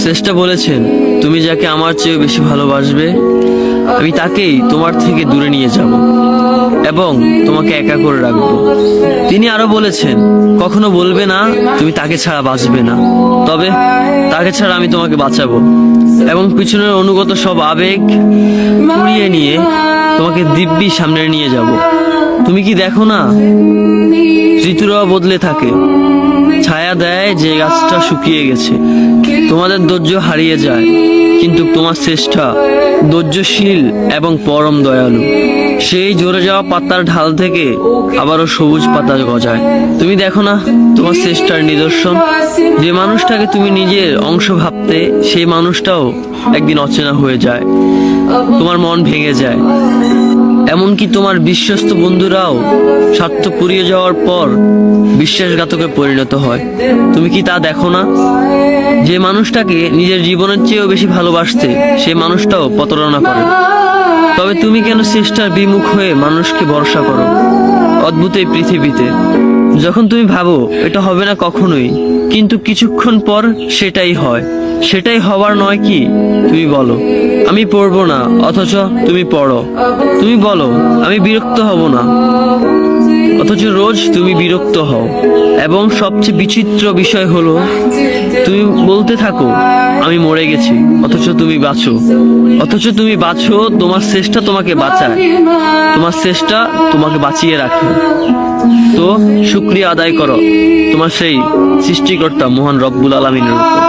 শ্রেষ্ঠ বলেছেন, তুমি যাকে আমার চেয়ে বেশি ভালোবাসবে আমি তাকেই তোমার থেকে দূরে নিয়ে যাব এবং তোমাকে একা করে রাখবো। তিনি আরো বলেছেন, কখনো বলবে না তুমি তাকে ছাড়া বাঁচবে না, তবে তাকে ছাড়া আমি তোমাকে বাঁচাবো এবং পিছনের অনুগত সব আবেগ কুড়িয়ে নিয়ে তোমাকে দিব্যি সামনে নিয়ে যাব। তুমি কি দেখো না, ঋতুরাও বদলে থাকে, ছায়া দেয় যে গাছটা শুকিয়ে গেছে। তোমাদের ধৈর্য হারিয়ে যায়, কিন্তু তোমার শ্রেষ্ঠা ধৈর্যশীল এবং পরম দয়ালু। সেই ঝরে যাওয়া পাতার ঢাল থেকে আবারও সবুজ পাতা গজায়। তুমি দেখো না তোমার শ্রেষ্ঠার নিদর্শন, যে মানুষটাকে তুমি নিজের অংশ ভাবতে সেই মানুষটাও একদিন অচেনা হয়ে যায়, তোমার মন ভেঙে যায়। এমনকি তোমার বিশ্বস্ত বন্ধুরাও স্বার্থ পুড়িয়ে যাওয়ার পর বিশ্বাসঘাতকে পরিণত হয়। তুমি কি তা দেখো না? যে মানুষটাকে নিজের জীবনের চেয়েও বেশি ভালোবাসতে সেই মানুষটাও প্রতারণা করে। তবে তুমি কেন চেষ্টার বিমুখ হয়ে মানুষকে ভরসা করো? অদ্ভুত এই পৃথিবীতে যখন তুমি ভাবো এটা হবে না কখনোই, কিন্তু কিছুক্ষণ পর সেটাই হয়। সেটাই হবার নয় কি? তুমি বলো আমি পড়বো না, অথচ তুমি পড়ো। তুমি বলো আমি বিরক্ত হব না, অথচ রোজ তুমি বিরক্ত হও। এবং সবচেয়ে বিচিত্র বিষয় হলো তুমি বলতে থাকো আমি মরে গেছি, অথচ তুমি বাঁচো। তোমার চেষ্টা তোমাকে বাঁচায়, তোমার চেষ্টা তোমাকে বাঁচিয়ে রাখে। তো শুকরিয়া আদায় করো তোমার সেই সৃষ্টিকর্তা মহান রব্বুল আলামিনের উপর।